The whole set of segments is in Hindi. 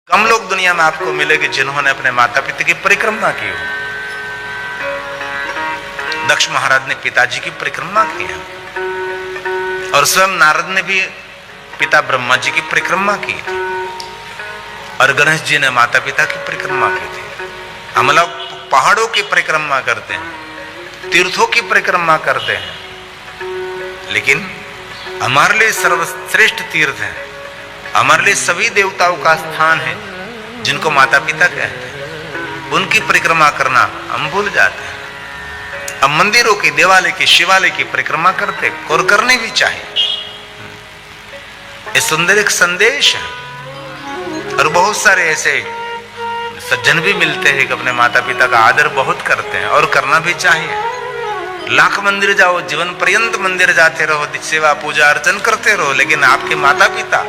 कम लोग दुनिया में आपको मिलेंगे जिन्होंने अपने माता पिता की परिक्रमा की हो। दक्ष महाराज ने पिताजी की परिक्रमा की है और स्वयं नारद ने भी पिता ब्रह्मा जी की परिक्रमा की थी और गणेश जी ने माता पिता की परिक्रमा की थी। हम लोग पहाड़ों की परिक्रमा करते हैं, तीर्थों की परिक्रमा करते हैं, लेकिन हमारे लिए सर्वश्रेष्ठ तीर्थ है, हमारे लिए सभी देवताओं का स्थान है जिनको माता पिता कहते हैं, उनकी परिक्रमा करना हम भूल जाते हैं। अब मंदिरों की, देवालय की, शिवालय की परिक्रमा करते और करनी भी चाहिए। ये सुंदर एक संदेश है और बहुत सारे ऐसे सज्जन भी मिलते हैं कि अपने माता पिता का आदर बहुत करते हैं और करना भी चाहिए। लाख मंदिर जाओ, जीवन पर्यंत मंदिर जाते रहो, सेवा पूजा अर्चन करते रहो, लेकिन आपके माता पिता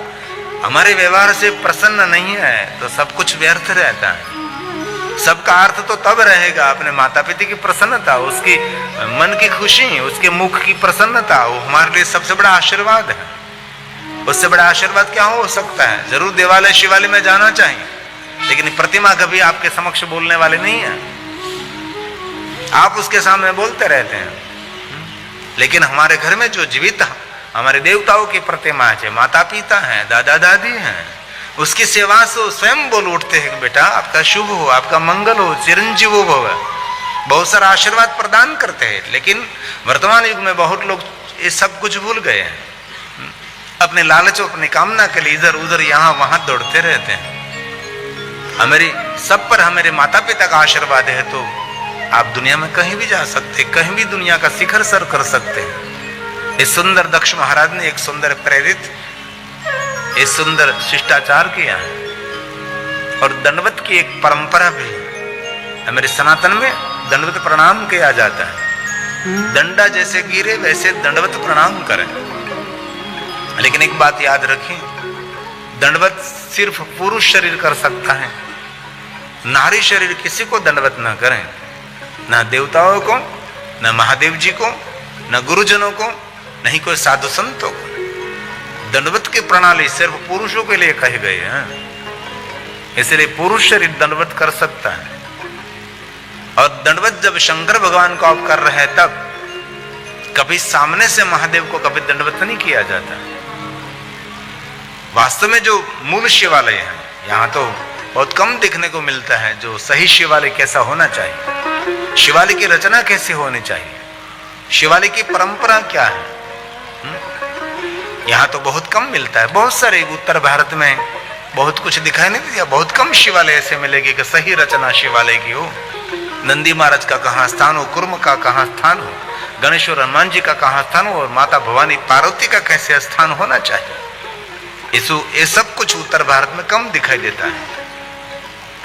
हमारे व्यवहार से प्रसन्न नहीं है तो सब कुछ व्यर्थ रहता है। सबका अर्थ तो तब रहेगा अपने माता पिता की प्रसन्नता, उसकी मन की खुशी, उसके मुख की प्रसन्नता, वो हमारे लिए सबसे बड़ा आशीर्वाद है। उससे बड़ा आशीर्वाद क्या हो सकता है? जरूर देवालय शिवालय में जाना चाहिए, लेकिन प्रतिमा कभी आपके समक्ष बोलने वाले नहीं है। आप उसके सामने बोलते रहते हैं, लेकिन हमारे घर में जो जीवित हमारे देवताओं की प्रतिमा है, माता पिता हैं, दादा दादी हैं, उसकी सेवा से स्वयं बोल उठते हैं, बेटा आपका शुभ हो, आपका मंगल हो, चिरंजीव हो, बहुत सारा आशीर्वाद प्रदान करते हैं। लेकिन वर्तमान युग में बहुत लोग ये सब कुछ भूल गए हैं, अपने लालच, अपनी कामना के लिए इधर उधर यहाँ वहां दौड़ते रहते हैं। हमारी सब पर हमारे माता पिता का आशीर्वाद है तो आप दुनिया में कहीं भी जा सकते, कहीं भी दुनिया का शिखर सर कर सकते हैं। इस सुंदर दक्ष महाराज ने एक सुंदर प्रेरित, इस सुंदर शिष्टाचार किया है और दंडवत की एक परंपरा भी हमारे सनातन में दंडवत प्रणाम किया जाता है। दंडा जैसे गिरे वैसे दंडवत प्रणाम करें। लेकिन एक बात याद रखें, दंडवत सिर्फ पुरुष शरीर कर सकता है, नारी शरीर किसी को दंडवत न करें, न देवताओं को, न महादेव जी को, न गुरुजनों को, नहीं कोई साधु संतों को। दंडवत की प्रणाली सिर्फ पुरुषों के लिए कहे गए हैं, इसलिए पुरुष शरीर दंडवत कर सकता है। और दंडवत जब शंकर भगवान को आप कर रहे हैं तब कभी सामने से महादेव को कभी दंडवत नहीं किया जाता। वास्तव में जो मूल शिवालय है यहाँ तो बहुत कम देखने को मिलता है जो सही शिवालय कैसा होना चाहिए, शिवालय की रचना कैसी होनी चाहिए, शिवालय की परंपरा क्या है, यहाँ तो बहुत कम मिलता है। बहुत सारे उत्तर भारत में बहुत कुछ दिखाई नहीं दिया, बहुत कम शिवालय ऐसे मिलेगी कि सही रचना शिवालय की हो। नंदी महाराज का कहाँ स्थान हो, कुर्म का कहाँ स्थान हो, गणेश और हनुमान जी का कहाँ स्थान हो, और माता भवानी पार्वती का कैसे स्थान होना चाहिए, ये सब कुछ उत्तर भारत में कम दिखाई देता है।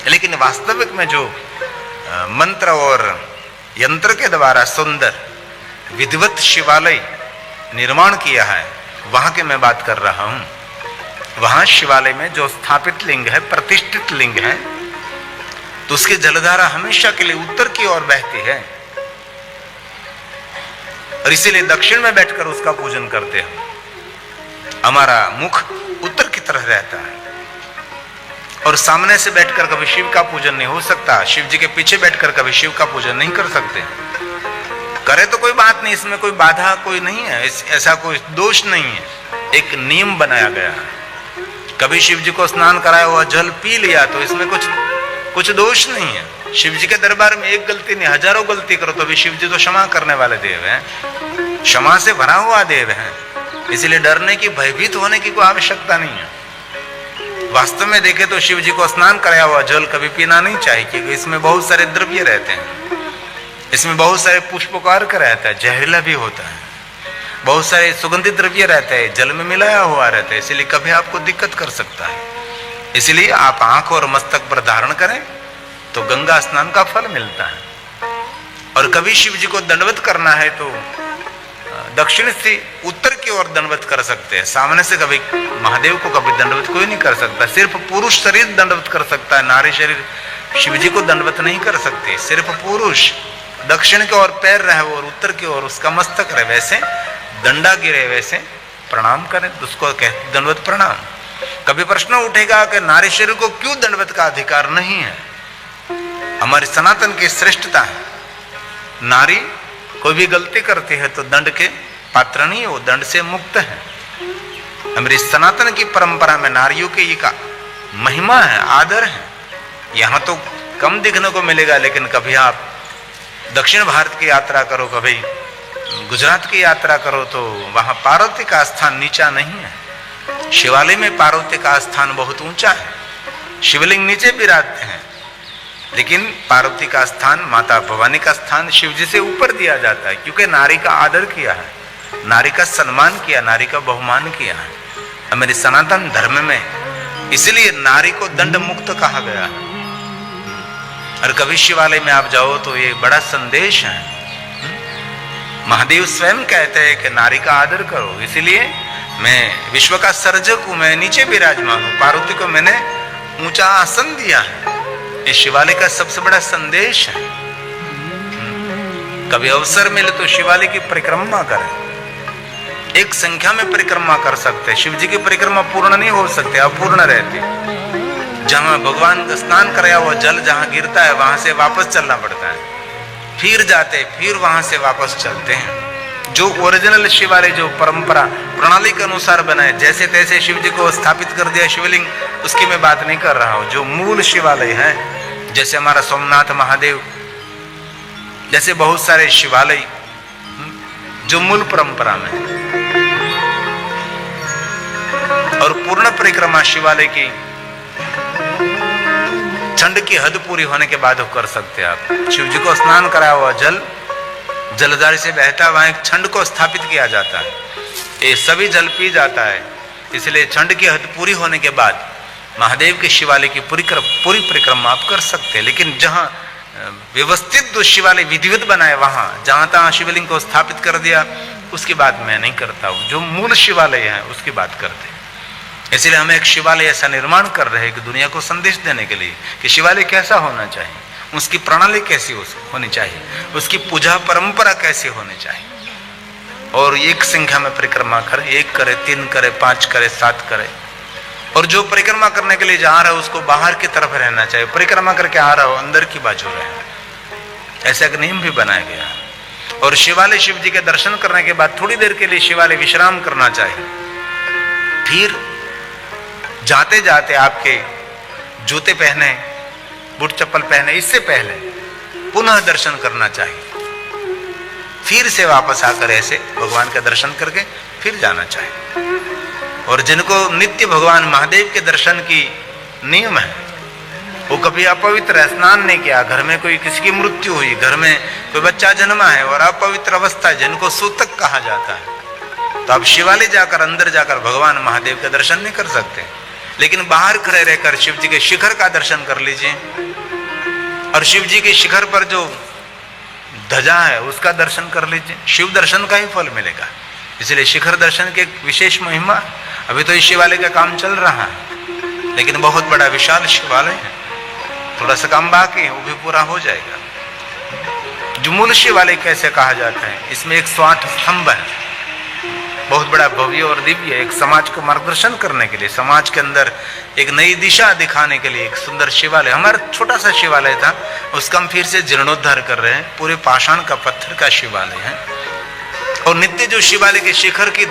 लेकिन वास्तविक में जो मंत्र और यंत्र के द्वारा सुंदर विधिवत शिवालय निर्माण किया है, वहां की मैं बात कर रहा हूं। वहां शिवालय में जो स्थापित लिंग है, प्रतिष्ठित लिंग है, तो उसकी जलधारा हमेशा के लिए उत्तर की ओर बहती है और इसीलिए दक्षिण में बैठकर उसका पूजन करते हैं। हमारा मुख उत्तर की तरफ रहता है और सामने से बैठकर कभी शिव का पूजन नहीं हो सकता, शिव जी के पीछे बैठकर कभी शिव का पूजन नहीं कर सकते। करे तो कोई बात नहीं, इसमें कोई बाधा कोई नहीं है, ऐसा कोई दोष नहीं है, एक नियम बनाया गया है। कभी शिव जी को स्नान कराया हुआ जल पी लिया तो इसमें कुछ दोष नहीं है। शिव जी के दरबार में एक गलती नहीं, हजारों गलती करो तो भी शिव जी तो क्षमा करने वाले देव हैं, क्षमा से भरा हुआ देव है, इसलिए डरने की, भयभीत होने की कोई आवश्यकता नहीं है। वास्तव में देखे तो शिव जी को स्नान कराया हुआ जल कभी पीना नहीं चाहिए, क्योंकि इसमें बहुत सारे द्रव्य रहते हैं, इसमें बहुत सारे पुष्पकार का रहता है, जहरीला भी होता है, बहुत सारे सुगंधित द्रव्य रहते हैं, जल में मिलाया हुआ रहता है, इसलिए कभी आपको दिक्कत कर सकता है। इसलिए आप आंख और मस्तक पर धारण करें तो गंगा स्नान का फल मिलता है। और कभी शिव जी को दंडवत करना है तो दक्षिण से उत्तर की ओर दंडवत कर सकते हैं, सामने से कभी महादेव को कभी दंडवत कोई नहीं कर सकता। सिर्फ पुरुष शरीर दंडवत कर सकता है, नारी शरीर शिव जी को दंडवत नहीं कर सकते। सिर्फ पुरुष दक्षिण की ओर पैर रहे और उत्तर की ओर उसका मस्तक रहे, वैसे दंडा गिरे वैसे प्रणाम करें, उसको कहते दंडवत प्रणाम। कभी प्रश्न उठेगा कि नारी शरीर को क्यों दंडवत का अधिकार नहीं है? हमारी सनातन की श्रेष्ठता है, नारी कोई भी गलती करती है तो दंड के पात्र नहीं, वो दंड से मुक्त है। हमारी सनातन की परंपरा में नारियों के ये का महिमा है, आदर है। यहाँ तो कम दिखने को मिलेगा, लेकिन कभी आप दक्षिण भारत की यात्रा करो, कभी गुजरात की यात्रा करो, तो वहां पार्वती का स्थान नीचा नहीं है। शिवालय में पार्वती का स्थान बहुत ऊंचा है, शिवलिंग नीचे विराजते हैं, लेकिन पार्वती का स्थान, माता भवानी का स्थान शिव जी से ऊपर दिया जाता है, क्योंकि नारी का आदर किया है, नारी का सम्मान किया, नारी का बहुमान किया है हमारे सनातन धर्म में। इसलिए नारी को दंड मुक्त कहा गया है। और कभी शिवालय में आप जाओ तो ये बड़ा संदेश है। महादेव स्वयं कहते हैं कि नारी का आदर करो, इसलिए मैं विश्व का सर्जक हूं, मैं नीचे विराजमान हूं, पार्वती को मैंने ऊंचा आसन दिया है। ये शिवालय का सबसे बड़ा संदेश है। कभी अवसर मिले तो शिवालय की परिक्रमा करें, एक संख्या में परिक्रमा कर सकते हैं। शिव जी की परिक्रमा पूर्ण नहीं हो सकती, अपूर्ण रहती। जहां भगवान का स्नान कराया हुआ जल जहां गिरता है वहां से वापस चलना पड़ता है, फिर जाते, फिर वहां से वापस चलते हैं। जो ओरिजिनल शिवालय, जो परंपरा प्रणाली के अनुसार बनाए, जैसे तैसे शिव जी को स्थापित कर दिया शिवलिंग, उसकी मैं बात नहीं कर रहा हूं। जो मूल शिवालय है, जैसे हमारा सोमनाथ महादेव, जैसे बहुत सारे शिवालय जो मूल परंपरा में, और पूर्ण परिक्रमा शिवालय की छंड की हद पूरी होने के बाद कर सकते हैं आप। शिव जी को स्नान कराया हुआ जल जलधारी से बहता, वहां एक छंड को स्थापित किया जाता है, ये सभी जल पी जाता है। इसलिए छंड की हद पूरी होने के बाद महादेव के शिवालय की पूरी परिक्रमा आप कर सकते हैं। लेकिन जहां व्यवस्थित जो शिवालय विधिवत बनाए, वहां जहां तहां शिवलिंग को स्थापित कर दिया, उसकी बात मैं नहीं करता हूं। जो मूल शिवालय है उसकी बात करते हैं। इसलिए हम एक शिवालय ऐसा निर्माण कर रहे हैं कि दुनिया को संदेश देने के लिए कि शिवालय कैसा होना चाहिए, उसकी प्रणाली कैसी होनी चाहिए, उसकी पूजा परंपरा कैसी होनी चाहिए। और एक संख्या में परिक्रमा करे, 1 करे, 3 करे, 5 करे, 7 करे। और जो परिक्रमा करने के लिए जा रहा है उसको बाहर की तरफ रहना चाहिए, परिक्रमा करके आ रहा हो अंदर की बाजू रहे। ऐसा एक नियम भी बनाया गया है। और शिवालय, शिव जी के दर्शन करने के बाद थोड़ी देर के लिए शिवालय विश्राम करना चाहिए। फिर जाते जाते आपके जूते पहने, बूट चप्पल पहने, इससे पहले पुनः दर्शन करना चाहिए। फिर से वापस आकर ऐसे भगवान का दर्शन करके फिर जाना चाहिए। और जिनको नित्य भगवान महादेव के दर्शन की नियम है, वो कभी अपवित्र स्नान नहीं किया, घर में कोई किसी की मृत्यु हुई, घर में कोई बच्चा जन्मा है और अपवित्र अवस्था है, जिनको सूतक कहा जाता है, तो आप शिवालय जाकर, अंदर जाकर भगवान महादेव का दर्शन नहीं कर सकते। लेकिन बाहर खड़े रहकर शिव जी के शिखर का दर्शन कर लीजिए, और शिव जी के शिखर पर जो ध्वजा है उसका दर्शन कर लीजिए, शिव दर्शन का ही फल मिलेगा। इसलिए शिखर दर्शन की एक विशेष महिमा। अभी तो इस शिवालय का काम चल रहा है, लेकिन बहुत बड़ा विशाल शिवालय है, थोड़ा सा काम बाकी है, वो भी पूरा हो जाएगा। जो मूल शिवालय कैसे कहा जाता है, इसमें 108 स्तंभ है, बहुत बड़ा भव्य और दिव्य, एक समाज को मार्गदर्शन करने के लिए, समाज के अंदर एक नई दिशा दिखाने के लिए एक सुंदर शिवालय। हमारा छोटा सा शिवालय था, उसका हम फिर से जीर्णोद्धार कर रहे हैं, पूरे पाषाण का पत्थर का शिवालय है। और नित्य जो शिवालय के शिखर की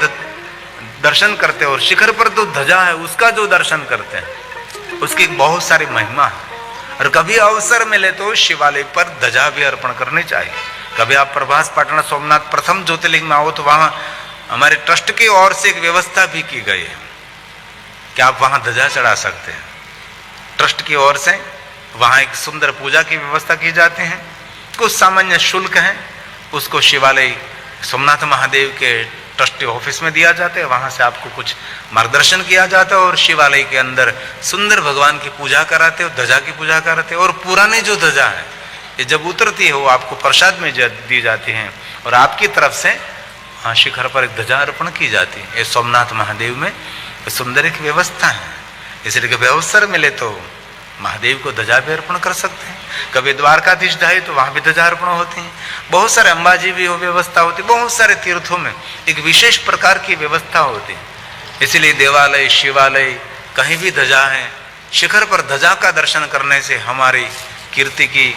दर्शन करते हैं, और शिखर पर जो ध्वजा है उसका जो दर्शन करते हैं, उसकी बहुत सारी महिमा है। और कभी अवसर मिले तो शिवालय पर ध्वजा भी अर्पण करनी चाहिए। कभी आप प्रभास पाटन सोमनाथ प्रथम ज्योतिर्लिंग में आओ तो वहां हमारे ट्रस्ट की ओर से एक व्यवस्था भी की गई है कि आप वहां ध्वजा चढ़ा सकते हैं। ट्रस्ट की ओर से वहां एक सुंदर पूजा की व्यवस्था की जाती है, कुछ सामान्य शुल्क है, उसको शिवालय सोमनाथ महादेव के ट्रस्टी ऑफिस में दिया जाता है, वहां से आपको कुछ मार्गदर्शन किया जाता है, और शिवालय के अंदर सुंदर भगवान की पूजा कराते हो, ध्वजा की पूजा कराते हैं। और पुरानी जो ध्वजा है ये जब उतरती है वो आपको प्रसाद में दी जाती है, और आपकी तरफ से हाँ शिखर पर एक ध्वजा अर्पण की जाती है। ये सोमनाथ महादेव में सुंदर एक व्यवस्था है। इसलिए कभी अवसर मिले तो महादेव को ध्वजा भी अर्पण कर सकते हैं। कभी द्वारकाधीश जाए तो वहां भी ध्वजा अर्पण होती है। बहुत सारे अंबाजी भी व्यवस्था होती है, बहुत सारे तीर्थों में एक विशेष प्रकार की व्यवस्था होती है। इसलिए देवालय, शिवालय, कहीं भी ध्वजा है, शिखर पर ध्वजा का दर्शन करने से हमारी कीर्ति की,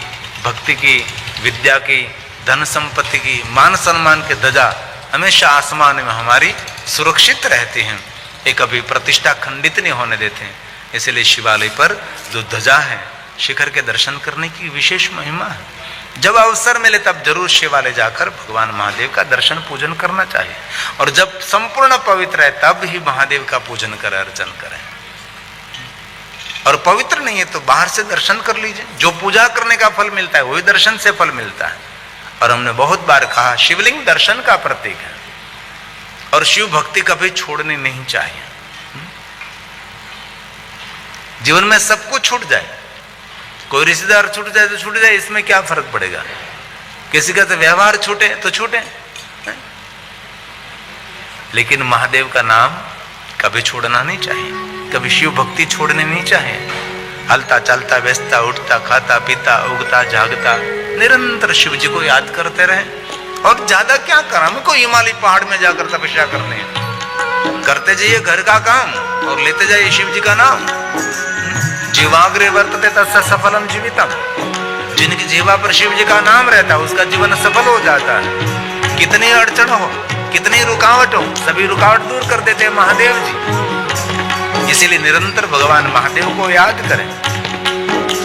भक्ति की, विद्या की, धन संपत्ति की, मान सम्मान की ध्वजा हमेशा आसमान में हमारी सुरक्षित रहती हैं, ये कभी प्रतिष्ठा खंडित नहीं होने देते हैं। इसलिए शिवालय पर जो ध्वजा है, शिखर के दर्शन करने की विशेष महिमा है। जब अवसर मिले तब जरूर शिवालय जाकर भगवान महादेव का दर्शन पूजन करना चाहिए, और जब संपूर्ण पवित्र है तब ही महादेव का पूजन करें, अर्चन करें। और पवित्र नहीं है तो बाहर से दर्शन कर लीजिए, जो पूजा करने का फल मिलता है वही दर्शन से फल मिलता है। और हमने बहुत बार कहा, शिवलिंग दर्शन का प्रतीक है, और शिव भक्ति कभी छोड़नी नहीं चाहिए। जीवन में सब कुछ छूट जाए, कोई रिश्तेदार छूट जाए तो छूट जाए, इसमें क्या फर्क पड़ेगा। किसी का तो व्यवहार छूटे तो छूटे, लेकिन महादेव का नाम कभी छोड़ना नहीं चाहिए, कभी शिव भक्ति छोड़नी नहीं चाहिए। हलता चलता व्यस्ता उठता खाता पीता उगता जागता निरंतर शिव जी को याद करते रहे। और ज्यादा क्या करा, हमको हिमालय पहाड़ में जाकर तपस्या करनी है। करते जाइए घर का काम और लेते जाइए शिव जी का नाम। जीवाग्रे वर्तते तस्य सफलम जीवितम, जिनकी जीवा पर शिव जी का नाम रहता है उसका जीवन सफल हो जाता है। कितनी अड़चन हो, कितनी रुकावट हो, सभी रुकावट दूर कर देते हैं महादेव जी। इसीलिए निरंतर भगवान महादेव को याद करें,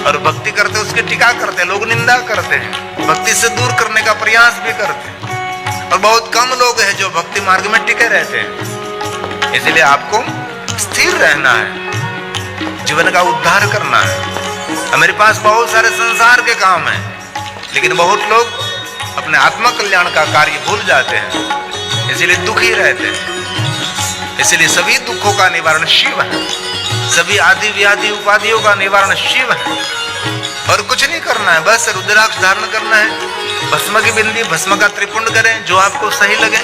और भक्ति करते उसकी टीका करते, लोग निंदा करते हैं, भक्ति से दूर करने का प्रयास भी करते हैं, और बहुत कम लोग हैं जो भक्ति मार्ग में टिके रहते हैं। इसलिए आपको स्थिर रहना है, जीवन का उद्धार करना है। हमारे पास बहुत सारे संसार के काम हैं, लेकिन बहुत लोग अपने आत्मा कल्याण का कार्य भूल जाते हैं, इसलिए दुखी रहते हैं। इसलिए सभी दुखों का निवारण शिव है, सभी आदि व्याधि उपाधियों का निवारण शिव है। और कुछ नहीं करना है, बस रुद्राक्ष धारण करना है, भस्म की बिंदी, भस्म का त्रिपुंड करें जो आपको सही लगे,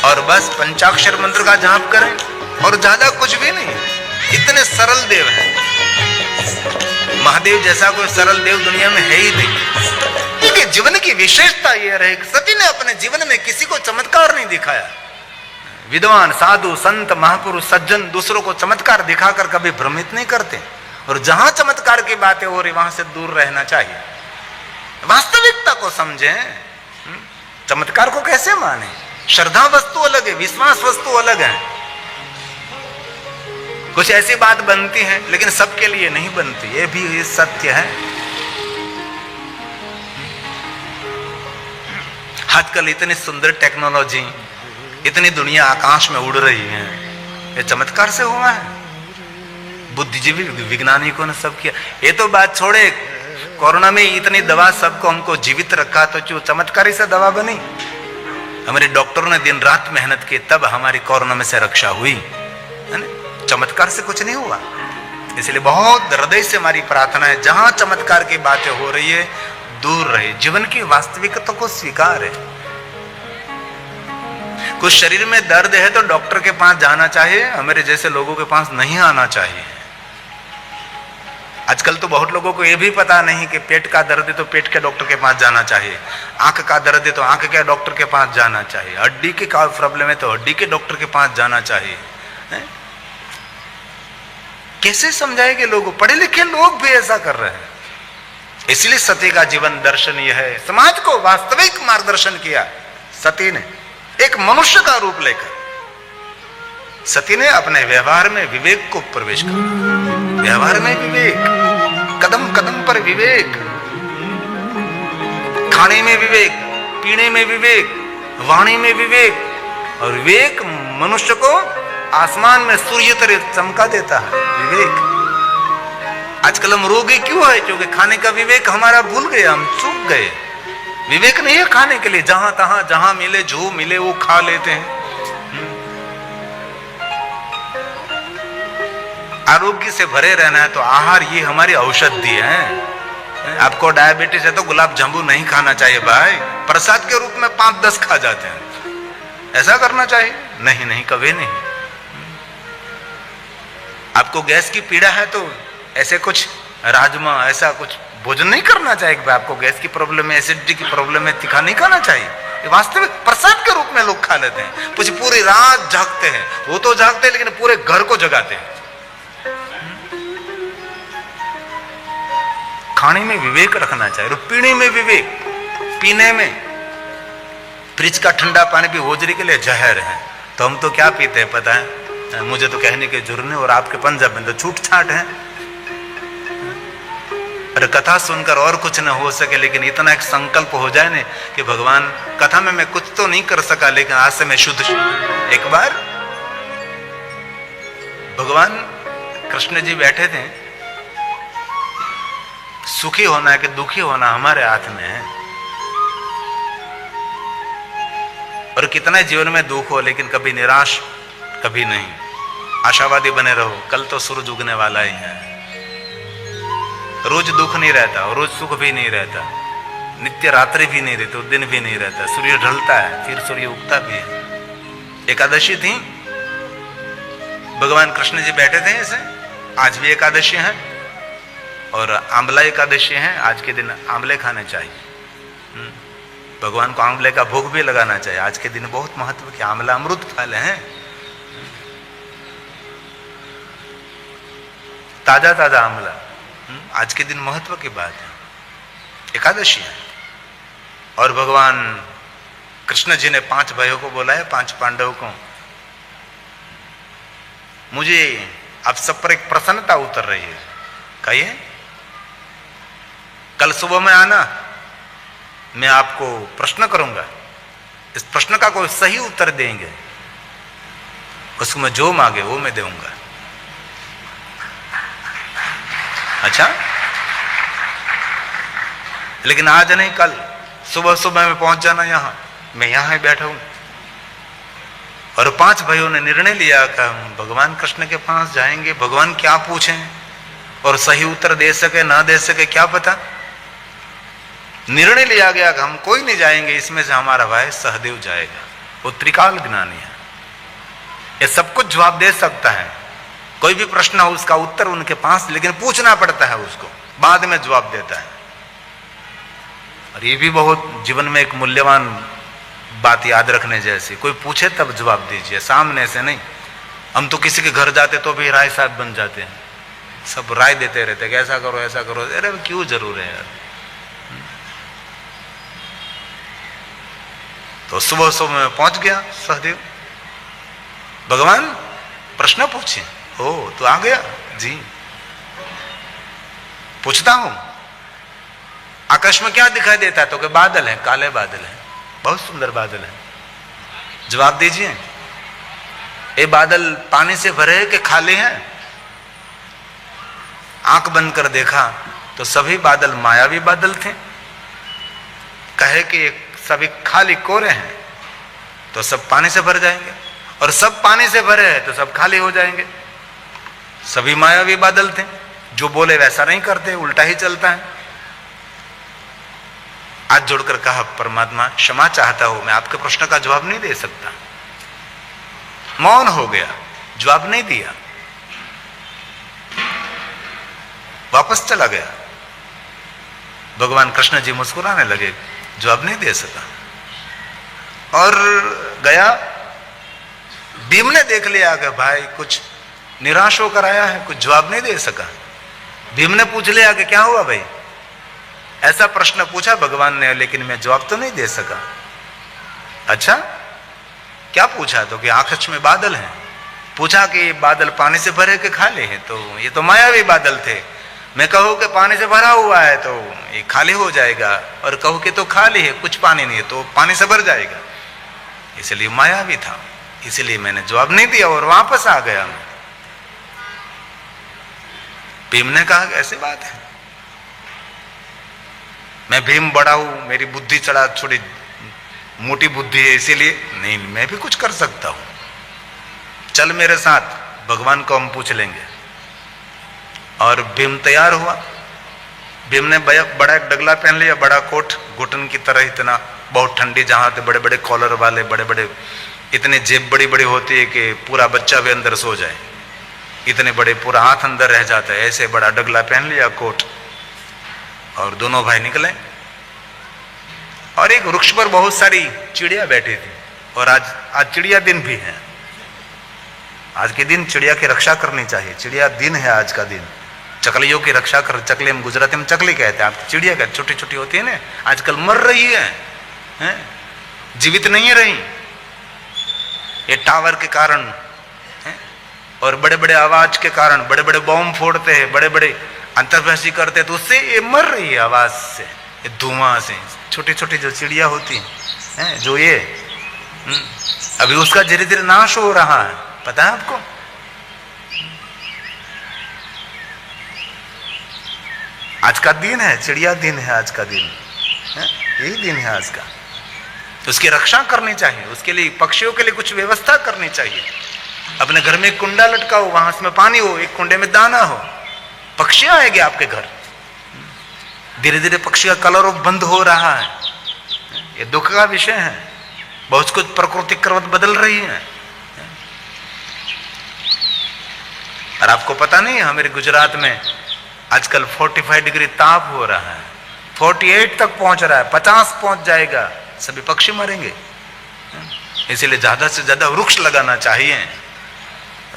और बस पंचाक्षर मंत्र का जाप करें, और ज्यादा कुछ भी नहीं। इतने सरल देव हैं, महादेव जैसा कोई सरल देव दुनिया में है ही नहीं। क्योंकि जीवन की विशेषता यह रहे, सती ने अपने जीवन में किसी को चमत्कार नहीं दिखाया। विद्वान साधु संत महापुरुष सज्जन दूसरों को चमत्कार दिखाकर कभी भ्रमित नहीं करते, और जहां चमत्कार की बातें हो रही वहां से दूर रहना चाहिए। वास्तविकता को समझें, चमत्कार को कैसे माने। श्रद्धा वस्तु अलग है, विश्वास वस्तु अलग है। कुछ ऐसी बात बनती है लेकिन सबके लिए नहीं बनती, ये भी सत्य है। आजकल इतनी सुंदर टेक्नोलॉजी, इतनी दुनिया आकाश में उड़ रही है, ये चमत्कार से हुआ है? बुद्धिजीवी वैज्ञानिकों ने सब किया। ये तो बात छोड़े, कोरोना में इतनी दवा सबको हमको जीवित रखा, तो जो चमत्कारी से दवा बनी। हमारे डॉक्टरों ने दिन रात मेहनत की, तब हमारी कोरोना में से रक्षा हुई, है ना? चमत्कार से कुछ नहीं हुआ। इसलिए बहुत हृदय से हमारी प्रार्थना है, जहां चमत्कार की बातें हो रही है दूर रहे, जीवन की वास्तविकता को स्वीकार है। कुछ शरीर में दर्द है तो डॉक्टर के पास जाना चाहिए, हमारे जैसे लोगों के पास नहीं आना चाहिए। आजकल तो बहुत लोगों को यह भी पता नहीं कि पेट का दर्द है तो पेट के डॉक्टर के पास जाना चाहिए, आंख का दर्द है तो आंख के डॉक्टर के पास जाना चाहिए, हड्डी की का प्रॉब्लम है तो हड्डी के डॉक्टर के पास जाना चाहिए। कैसे समझाएंगे लोगों? पढ़े लिखे लोग भी ऐसा कर रहे हैं। इसलिए सती का जीवन दर्शन यह है, समाज को वास्तविक मार्गदर्शन किया सती ने, एक मनुष्य का रूप लेकर। सती ने अपने व्यवहार में विवेक को प्रवेश किया, व्यवहार में विवेक, कदम कदम पर विवेक, खाने में विवेक, पीने में विवेक, वाणी में विवेक। और विवेक मनुष्य को आसमान में सूर्य तरह चमका देता है, विवेक। आजकल हम रोगी क्यों है? क्योंकि खाने का विवेक हमारा भूल गए, हम चूक गए। विवेक नहीं है खाने के लिए, जहां तहां जहां मिले जो मिले वो खा लेते हैं। आरोग्य से भरे रहना है तो आहार ये हमारी औषधि है। आपको डायबिटीज है तो गुलाब जामुन नहीं खाना चाहिए भाई, प्रसाद के रूप में 5-10 खा जाते हैं। ऐसा करना चाहिए? नहीं नहीं, कभी नहीं। आपको गैस की पीड़ा है तो ऐसे कुछ राजमा ऐसा कुछ भोजन नहीं करना चाहिए। आपको गैस की प्रॉब्लम है, एसिडिटी की प्रॉब्लम है, तीखा नहीं खाना चाहिए। वास्तविक प्रसाद के रूप में लोग खा लेते हैं, कुछ पूरी रात जागते हैं। वो तो जागते हैं लेकिन पूरे घर को जगाते हैं। खाने में विवेक रखना चाहिए, पीने में विवेक, पीने में फ्रिज का ठंडा पानी भी होजरी के लिए जहर है, तो हम तो क्या पीते हैं पता है, मुझे तो कहने की जरूरत नहीं, और आपके पंजाब में तो छूट छाट है। अरे कथा सुनकर और कुछ न हो सके, लेकिन इतना एक संकल्प हो जाए ना कि भगवान कथा में मैं कुछ तो नहीं कर सका, लेकिन आज से मैं शुद्ध। एक बार भगवान कृष्ण जी बैठे थे, सुखी होना है कि दुखी होना हमारे हाथ में है, और कितना जीवन में दुख हो लेकिन कभी निराश कभी नहीं, आशावादी बने रहो, कल तो सूरज उगने वाला ही है। रोज दुख नहीं रहता और रोज सुख भी नहीं रहता, नित्य रात्रि भी नहीं रहती, दिन भी नहीं रहता, सूर्य ढलता है फिर सूर्य उगता भी है। एकादशी थी, भगवान कृष्ण जी बैठे थे ऐसे, आज भी एकादशी है और आंवला एकादशी है, आज के दिन आंवले खाने चाहिए, भगवान को आंवले का भोग भी लगाना चाहिए, आज के दिन बहुत महत्व के, आंवला अमृत फल है, ताजा ताजा आंवला, आज के दिन महत्व की बात है, एकादशी है। और भगवान कृष्ण जी ने 5 भाइयों को बुलाया, 5 पांडवों को, मुझे अब सब पर एक प्रसन्नता उतर रही है, कहिए कल सुबह में आना, मैं आपको प्रश्न करूंगा, इस प्रश्न का कोई सही उत्तर देंगे, उसको मैं जो मांगे वो मैं दूंगा। अच्छा, लेकिन आज नहीं, कल सुबह सुबह में पहुंच जाना यहां, मैं यहां ही बैठा हूं। और 5 भाइयों ने निर्णय लिया कि हम भगवान कृष्ण के पास जाएंगे, भगवान क्या पूछें और सही उत्तर दे सके ना दे सके क्या पता। निर्णय लिया गया कि हम कोई नहीं जाएंगे, इसमें से हमारा भाई सहदेव जाएगा, वो त्रिकाल ज्ञानी है, ये सब कुछ जवाब दे सकता है, कोई भी प्रश्न हो उसका उत्तर उनके पास, लेकिन पूछना पड़ता है उसको, बाद में जवाब देता है। और ये भी बहुत जीवन में एक मूल्यवान बात याद रखने जैसी, कोई पूछे तब जवाब दीजिए, सामने से नहीं। हम तो किसी के घर जाते तो भी राय साहब बन जाते हैं, सब राय देते रहते कि ऐसा करो ऐसा करो, अरे क्यों जरूर है यार। तो सुबह सुबह में पहुंच गया सहदेव, भगवान प्रश्न पूछे, ओ तो आ गया जी, पूछता हूं आकाश में क्या दिखाई देता है, तो कि बादल है, काले बादल है, बहुत सुंदर बादल है, जवाब दीजिए ये बादल पानी से भरे हैं कि खाली हैं। आंख बंद कर देखा तो सभी बादल मायावी बादल थे, कहे कि सभी खाली कोरे हैं तो सब पानी से भर जाएंगे, और सब पानी से भरे हैं तो सब खाली हो जाएंगे। सभी मायावी बादल थे, जो बोले वैसा नहीं करते, उल्टा ही चलता है। हाथ जोड़कर कहा, परमात्मा क्षमा चाहता हूं, मैं आपके प्रश्न का जवाब नहीं दे सकता। मौन हो गया, जवाब नहीं दिया, वापस चला गया। भगवान कृष्ण जी मुस्कुराने लगे, जवाब नहीं दे सका, और गया। भीम ने देख लिया कि भाई कुछ निराश होकर आया है, कुछ जवाब नहीं दे सका। भीम ने पूछ लिया कि क्या हुआ भाई, ऐसा प्रश्न पूछा भगवान ने, लेकिन मैं जवाब तो नहीं दे सका। अच्छा क्या पूछा, तो कि आकाश में बादल हैं। पूछा कि बादल पानी से भरे के खाली हैं, तो ये तो मायावी बादल थे। मैं कहूं कि पानी से भरा हुआ है तो ये खाली हो जाएगा, और कहूं कि तो खाली है, कुछ पानी नहीं है, तो पानी से भर जाएगा। इसलिए मायावी था, इसलिए मैंने जवाब नहीं दिया और वापस आ गया। भीम ने कहा कि ऐसी बात है, मैं भीम बड़ा हूं, मेरी बुद्धि चढ़ा, थोड़ी मोटी बुद्धि है, इसीलिए नहीं, मैं भी कुछ कर सकता हूं, चल मेरे साथ, भगवान को हम पूछ लेंगे। और भीम तैयार हुआ। भीम ने बड़ा एक डगला पहन लिया, बड़ा कोट, घुटन की तरह, इतना बहुत ठंडी, जहां थे बड़े बड़े कॉलर वाले, बड़े बड़े, इतनी जेब बड़ी बड़ी होती है कि पूरा बच्चा भी अंदर सो जाए, इतने बड़े, पूरा हाथ अंदर रह जाता है, ऐसे बड़ा डगला पहन लिया, कोट। और दोनों भाई निकले, और एक वृक्ष पर बहुत सारी चिड़िया बैठी थी, और आज चिड़िया दिन भी है। आज के दिन चिड़िया की रक्षा करनी चाहिए, चिड़िया दिन है आज का दिन। चकलियों की रक्षा कर, चकली हम गुजराती में चकली कहते हैं, आप चिड़िया कहते, छोटी छोटी होती है ना, आजकल मर रही है, जीवित नहीं रही, ये टावर के कारण है? और बड़े बड़े आवाज के कारण, बड़े बड़े बॉम्ब फोड़ते हैं, बड़े बड़े अंतर्वेशी करते हैं, तो उससे ये मर रही है आवाज से, ये धुआं से। छोटी छोटी जो चिड़िया होती है, जो ये अभी उसका धीरे धीरे नाश हो रहा है, पता है आपको? आज का दिन है, चिड़िया दिन है आज का दिन, यही दिन है आज का। तो उसकी रक्षा करनी चाहिए, उसके लिए पक्षियों के लिए कुछ व्यवस्था करनी चाहिए। अपने घर में एक कुंडा लटकाओ, वहां उसमें पानी हो, एक कुंडे में दाना हो, पक्षी आएंगे आपके घर। धीरे धीरे पक्षी का कलरव बंद हो रहा है, ये दुख का विषय है। बहुत कुछ प्रकृति क्रम बदल रही है। और आपको पता नहीं है, हमारे गुजरात में आजकल 45 डिग्री ताप हो रहा है, 48 तक पहुंच रहा है, 50 पहुंच जाएगा, सभी पक्षी मरेंगे। इसीलिए ज्यादा से ज्यादा वृक्ष लगाना चाहिए।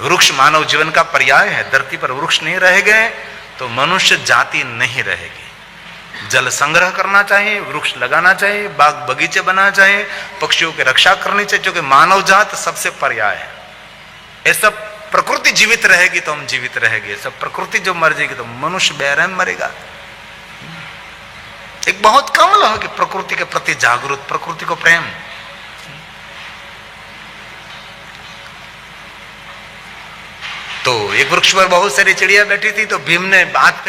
वृक्ष मानव जीवन का पर्याय है। धरती पर वृक्ष नहीं रह गए तो मनुष्य जाति नहीं रहेगी। जल संग्रह करना चाहिए, वृक्ष लगाना चाहिए, बाग बगीचे बनाना चाहिए, पक्षियों की रक्षा करनी चाहिए, क्योंकि मानव जात सबसे पर्याय है। ये सब प्रकृति जीवित रहेगी तो हम जीवित रहेंगे, सब प्रकृति जो मर जाएगी तो मनुष्य बेरहम मरेगा। एक बहुत कमल हो कि प्रकृति के प्रति जागरूक, प्रकृति को प्रेम। तो एक वृक्ष पर बहुत सारी चिड़िया बैठी थी, तो भीम ने बात